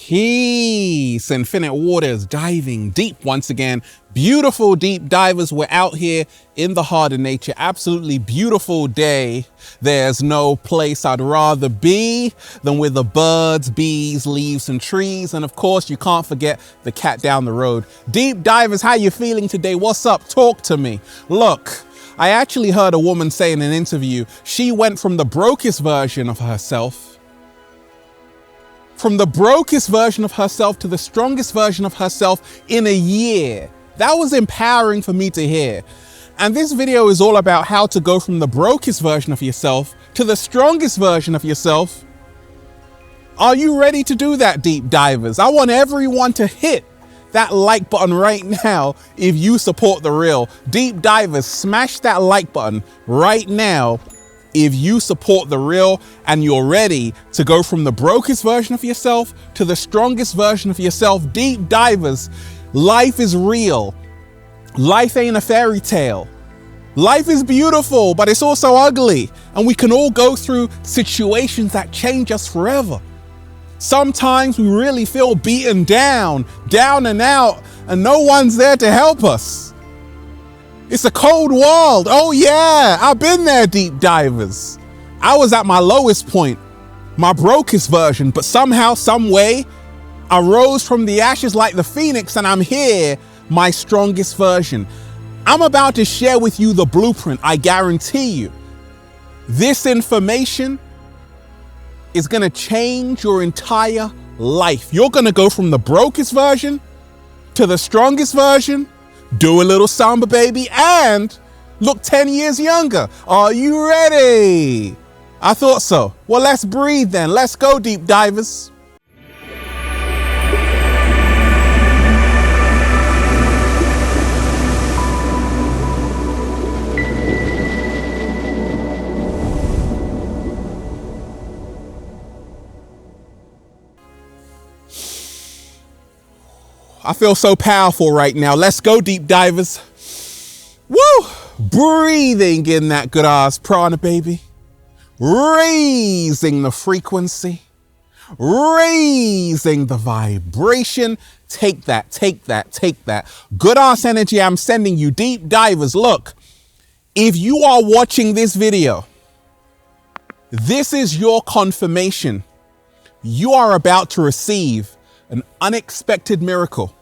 Peace. Infinite waters, diving deep once again. Beautiful deep divers. We're out here in the heart of nature. Absolutely beautiful day. There's no place I'd rather be than with the birds, bees, leaves, and trees. And of course, you can't forget the cat down the road. Deep divers, how you feeling today? What's up? Talk to me. Look, I actually heard a woman say in an interview, she went from the brokest version of herself to the strongest version of herself in a year. That was empowering for me to hear. And this video is all about how to go from the brokest version of yourself to the strongest version of yourself. Are you ready to do that, deep divers? I want everyone to hit that like button right now if you support The Real. Deep divers, smash that like button right now if you support The Real and you're ready to go from the brokest version of yourself to the strongest version of yourself. Deep divers, life is real. Life ain't a fairy tale. Life is beautiful, but it's also ugly. And we can all go through situations that change us forever. Sometimes we really feel beaten down and out, and no one's there to help us. It's a cold world. Oh yeah, I've been there, deep divers. I was at my lowest point, my brokest version, but somehow, some way, I rose from the ashes like the phoenix, and I'm here, my strongest version. I'm about to share with you the blueprint. I guarantee you, this information is gonna change your entire life. You're gonna go from the brokest version to the strongest version, do a little samba, baby, and look 10 years younger. Are you ready? I thought so. Well, let's breathe then. Let's go, deep divers. I feel so powerful right now. Let's go, deep divers. Woo! Breathing in that good ass prana, baby. Raising the frequency. Raising the vibration. Take that, take that, take that. Good ass energy I'm sending you, deep divers. Look, if you are watching this video, this is your confirmation. You are about to receive an unexpected miracle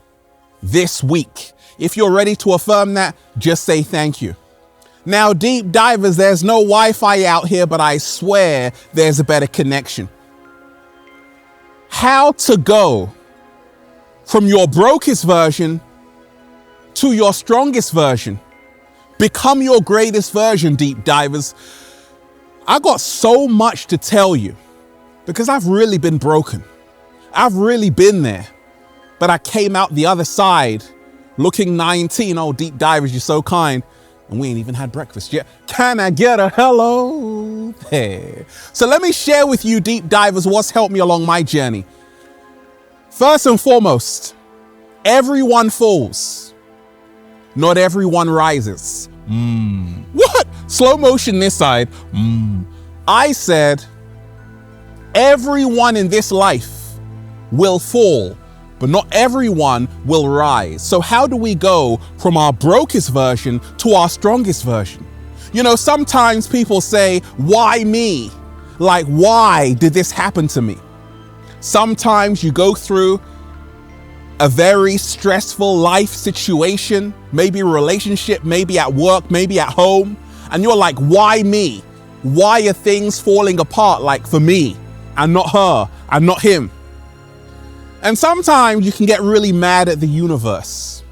this week. If you're ready to affirm that, just say thank you. Now, deep divers, there's no Wi-Fi out here, but I swear there's a better connection. How to go from your brokest version to your strongest version. Become your greatest version, deep divers. I got so much to tell you because I've really been broken. I've really been there, but I came out the other side looking 19. Oh, deep divers, you're so kind. And we ain't even had breakfast yet. Can I get a hello there? So let me share with you, deep divers, what's helped me along my journey. First and foremost, everyone falls. Not everyone rises. What? Slow motion this side. I said, everyone in this life will fall, but not everyone will rise. So how do we go from our brokest version to our strongest version? You know, sometimes people say, why me? Like, why did this happen to me? Sometimes you go through a very stressful life situation, maybe a relationship, maybe at work, maybe at home, and you're like, why me? Why are things falling apart like for me and not her and not him? And sometimes you can get really mad at the universe.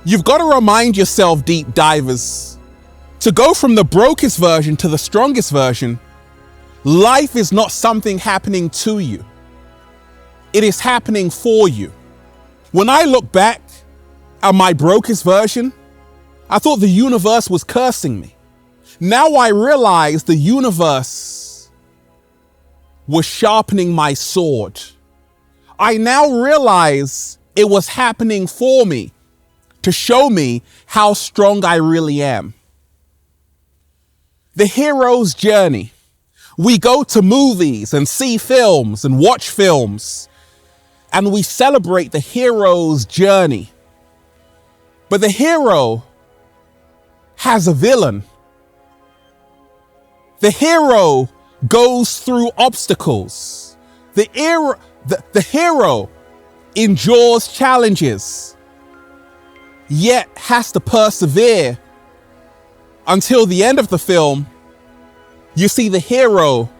You've got to remind yourself, deep divers, to go from the brokest version to the strongest version. Life is not something happening to you. It is happening for you. When I look back at my brokest version, I thought the universe was cursing me. Now I realize the universe was sharpening my sword. I now realize it was happening for me to show me how strong I really am. The hero's journey. We go to movies and see films and watch films and we celebrate the hero's journey. But the hero has a villain. The hero goes through obstacles. The hero endures challenges, yet has to persevere until the end of the film. You see the hero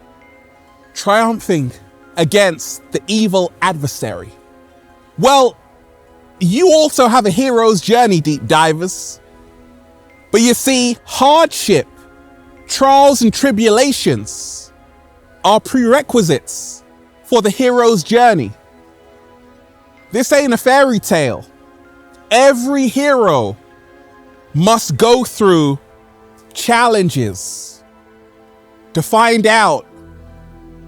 triumphing against the evil adversary. Well, you also have a hero's journey, deep divers. But you see, hardship, trials and tribulations are prerequisites for the hero's journey. This ain't a fairy tale. Every hero must go through challenges to find out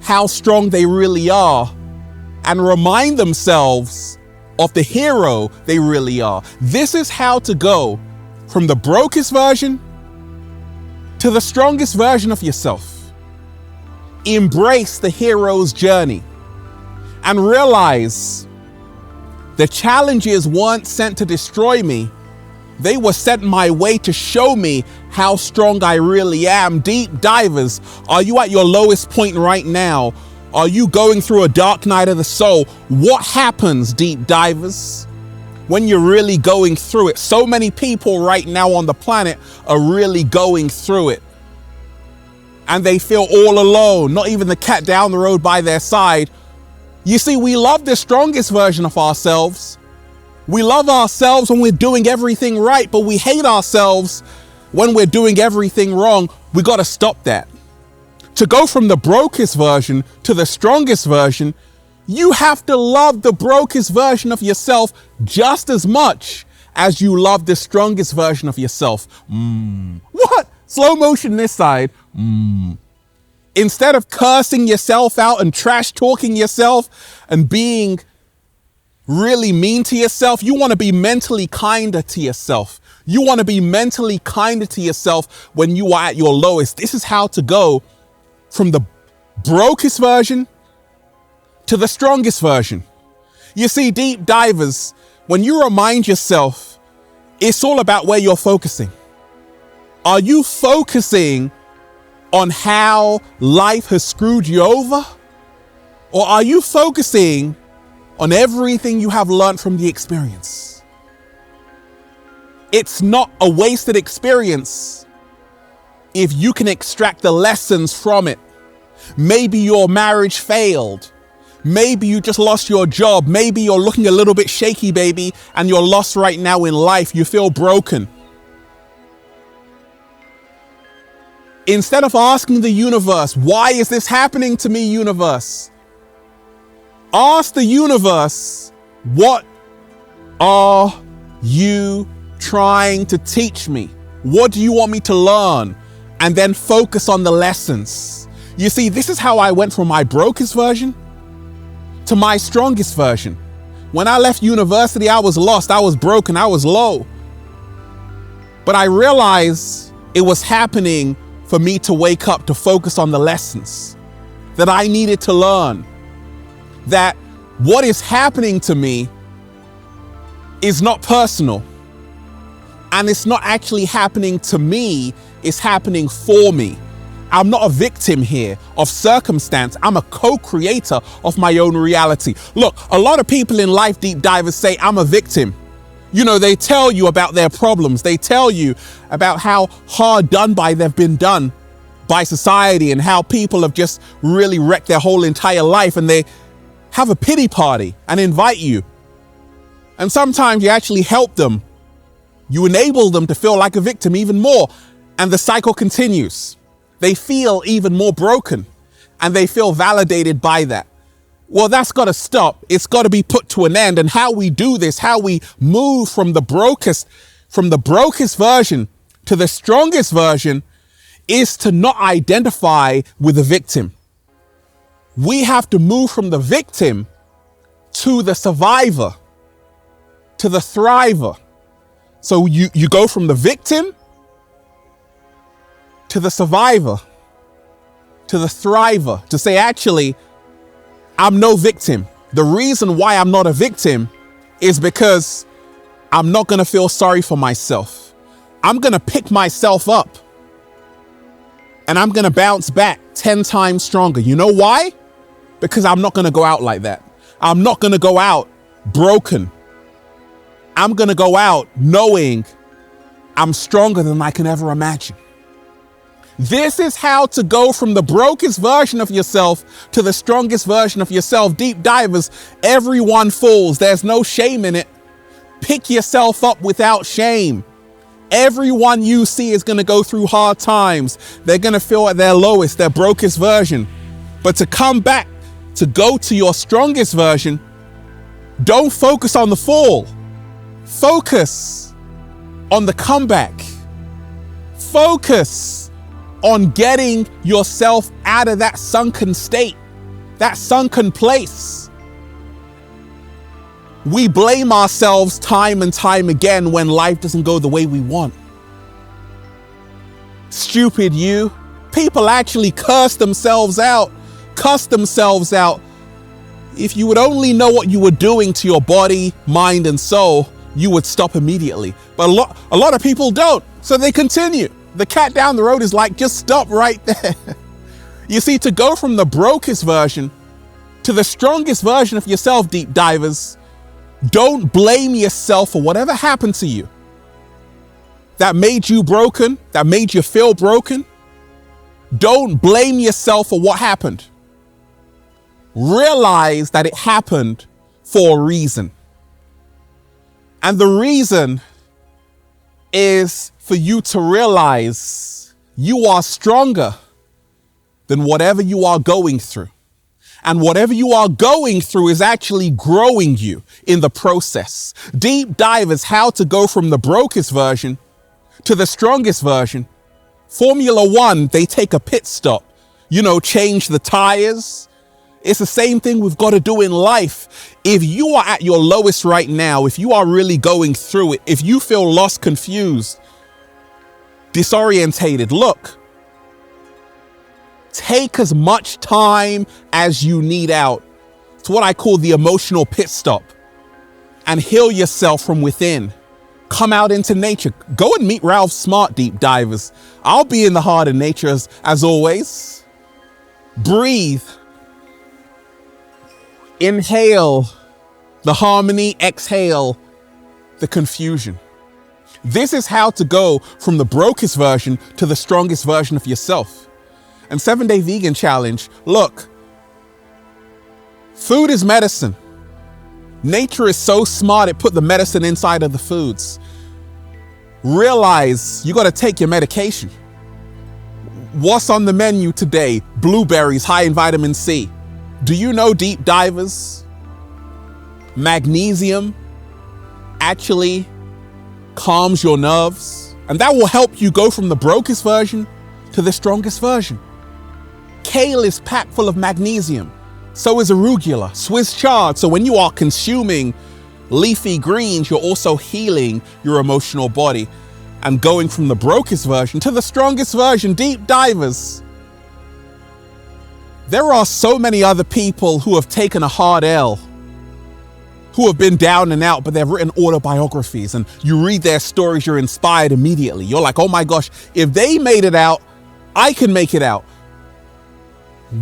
how strong they really are and remind themselves of the hero they really are. This is how to go from the brokest version to the strongest version of yourself. Embrace the hero's journey and realize the challenges weren't sent to destroy me. They were sent my way to show me how strong I really am. Deep divers, are you at your lowest point right now? Are you going through a dark night of the soul? What happens, deep divers, when you're really going through it? So many people right now on the planet are really going through it. And they feel all alone, not even the cat down the road by their side. You see, we love the strongest version of ourselves. We love ourselves when we're doing everything right, but we hate ourselves when we're doing everything wrong. We got to stop that. To go from the brokest version to the strongest version, you have to love the brokest version of yourself just as much as you love the strongest version of yourself. What? Slow motion this side. Instead of cursing yourself out and trash talking yourself and being really mean to yourself, you want to be mentally kinder to yourself. You want to be mentally kinder to yourself when you are at your lowest. This is how to go from the brokest version to the strongest version. You see, deep divers, when you remind yourself, it's all about where you're focusing. Are you focusing on how life has screwed you over? Or are you focusing on everything you have learned from the experience? It's not a wasted experience if you can extract the lessons from it. Maybe your marriage failed. Maybe you just lost your job. Maybe you're looking a little bit shaky, baby, and you're lost right now in life. You feel broken. Instead of asking the universe, why is this happening to me, universe? Ask the universe, what are you trying to teach me? What do you want me to learn? And then focus on the lessons. You see, this is how I went from my brokest version to my strongest version. When I left university, I was lost, I was broken, I was low. But I realized it was happening for me to wake up, to focus on the lessons that I needed to learn. That what is happening to me is not personal. And it's not actually happening to me, it's happening for me. I'm not a victim here of circumstance. I'm a co-creator of my own reality. Look, a lot of people in life, deep divers, say I'm a victim. You know, they tell you about their problems. They tell you about how hard done by they've been done by society and how people have just really wrecked their whole entire life, and they have a pity party and invite you. And sometimes you actually help them. You enable them to feel like a victim even more. And the cycle continues. They feel even more broken and they feel validated by that. Well, that's got to stop. It's got to be put to an end. And how we do this, how we move from the brokest version to the strongest version, is to not identify with the victim. We have to move from the victim to the survivor, to the thriver. So you go from the victim to the survivor, to the thriver, to say, actually, I'm no victim. The reason why I'm not a victim is because I'm not going to feel sorry for myself. I'm going to pick myself up and I'm going to bounce back 10 times stronger. You know why? Because I'm not going to go out like that. I'm not going to go out broken. I'm going to go out knowing I'm stronger than I can ever imagine. This is how to go from the brokest version of yourself to the strongest version of yourself. Deep divers, everyone falls. There's no shame in it. Pick yourself up without shame. Everyone you see is going to go through hard times. They're going to feel at their lowest, their brokest version. But to come back, to go to your strongest version, don't focus on the fall. Focus on the comeback. Focus on getting yourself out of that sunken state, that sunken place. We blame ourselves time and time again when life doesn't go the way we want. Stupid you. People actually cuss themselves out. If you would only know what you were doing to your body, mind, and soul, you would stop immediately. But a lot of people don't, so they continue. The cat down the road is like, just stop right there. You see, to go from the brokest version to the strongest version of yourself, deep divers, don't blame yourself for whatever happened to you that made you broken, that made you feel broken. Don't blame yourself for what happened. Realize that it happened for a reason. And the reason is for you to realize you are stronger than whatever you are going through. And whatever you are going through is actually growing you in the process. Deep divers, how to go from the brokest version to the strongest version. Formula One, they take a pit stop, change the tires. It's the same thing we've got to do in life. If you are at your lowest right now, if you are really going through it, if you feel lost, confused, disorientated, look, take as much time as you need out. It's what I call the emotional pit stop, and heal yourself from within. Come out into nature. Go and meet Ralph Smart, deep divers. I'll be in the heart of nature as always. Breathe. Inhale the harmony, exhale the confusion. This is how to go from the brokest version to the strongest version of yourself. And 7-Day Vegan Challenge, look, food is medicine. Nature is so smart, it put the medicine inside of the foods. Realize you got to take your medication. What's on the menu today? Blueberries, high in vitamin C. Do you know, deep divers, magnesium actually calms your nerves, and that will help you go from the brokest version to the strongest version. Kale is packed full of magnesium. So is arugula, Swiss chard. So when you are consuming leafy greens, you're also healing your emotional body and going from the brokest version to the strongest version. Deep divers, there are so many other people who have taken a hard L, who have been down and out, but they've written autobiographies, and you read their stories, you're inspired immediately. You're like, oh my gosh, if they made it out, I can make it out.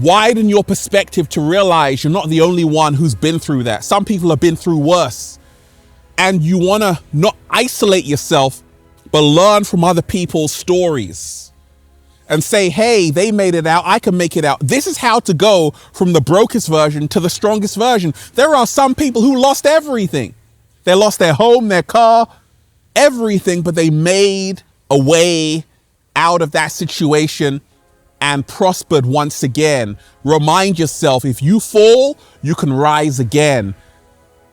Widen your perspective to realize you're not the only one who's been through that. Some people have been through worse. And you want to not isolate yourself, but learn from other people's stories and say, hey, they made it out, I can make it out. This is how to go from the brokest version to the strongest version. There are some people who lost everything. They lost their home, their car, everything, but they made a way out of that situation and prospered once again. Remind yourself, if you fall, you can rise again.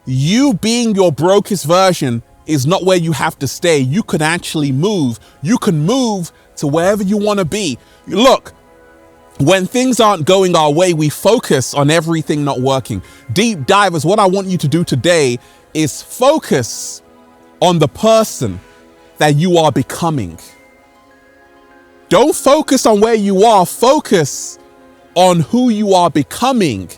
You being your brokest version is not where you have to stay. You can actually move. You can move to wherever you want to be. Look, when things aren't going our way, we focus on everything not working. Deep divers, what I want you to do today is focus on the person that you are becoming. Don't focus on where you are, focus on who you are becoming.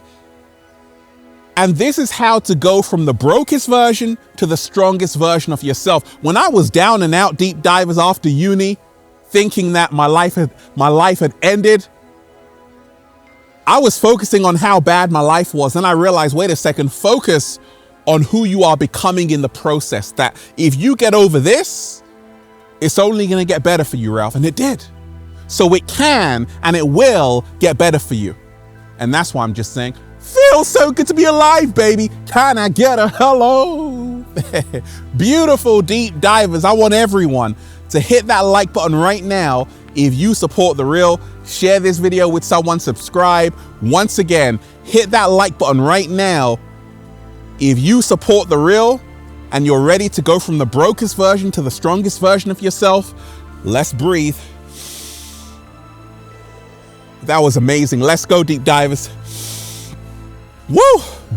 And this is how to go from the brokest version to the strongest version of yourself. When I was down and out, deep divers, after uni, thinking that my life had ended, I was focusing on how bad my life was. And I realized, wait a second, focus on who you are becoming in the process. That if you get over this, it's only going to get better for you, Ralph. And it did. So it can and it will get better for you. And that's why I'm just saying, feels so good to be alive, baby. Can I get a hello? Beautiful deep divers. I want everyone to hit that like button right now. If you support The Real, share this video with someone, subscribe. Once again, hit that like button right now. If you support The Real and you're ready to go from the brokest version to the strongest version of yourself, let's breathe. That was amazing. Let's go, deep divers. Woo!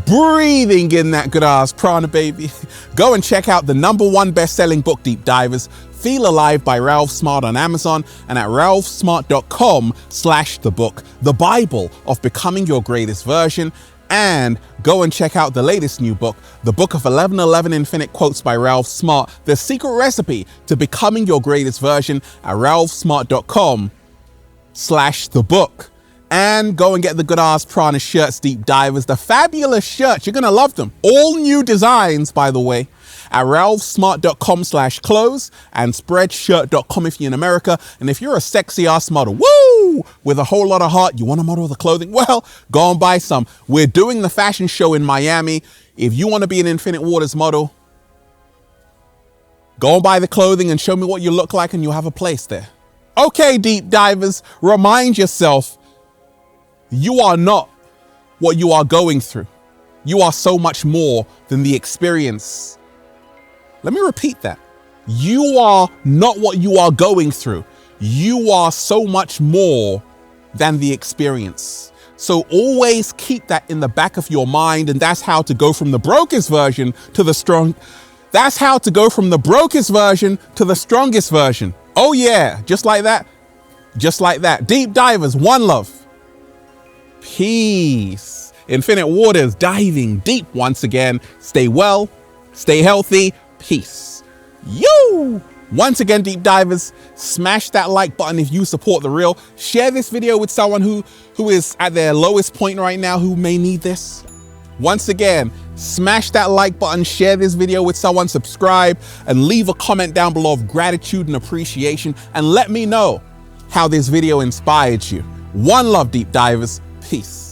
Breathing in that good ass prana, baby. Go and check out the #1 best-selling book, Deep Divers, Feel Alive by Ralph Smart on Amazon and at ralphsmart.com/thebook, the Bible of becoming your greatest version. And go and check out the latest new book, The Book of 1111 Infinite Quotes by Ralph Smart, the secret recipe to becoming your greatest version at ralphsmart.com/thebook. And go and get the good ass prana shirts, deep divers, the fabulous shirts. You're going to love them. All new designs, by the way, at ralphsmart.com/clothes and spreadshirt.com if you're in America. And if you're a sexy ass model, woo, with a whole lot of heart, you want to model the clothing? Well, go and buy some. We're doing the fashion show in Miami. If you want to be an Infinite Waters model, go and buy the clothing and show me what you look like and you'll have a place there. Okay, deep divers, remind yourself, you are not what you are going through. You are so much more than the experience. Let me repeat that. You are not what you are going through. You are so much more than the experience. So always keep that in the back of your mind. And that's how to go from the brokest version to the strong. That's how to go from the brokest version to the strongest version. Oh yeah, just like that. Just like that. Deep divers, one love. Peace. Infinite Waters, diving deep once again. Stay well, stay healthy. Peace. You. Once again, deep divers, smash that like button if you support The Real. Share this video with someone who is at their lowest point right now, who may need this. Once again, smash that like button, share this video with someone, subscribe, and leave a comment down below of gratitude and appreciation. And let me know how this video inspired you. One love, deep divers. Peace.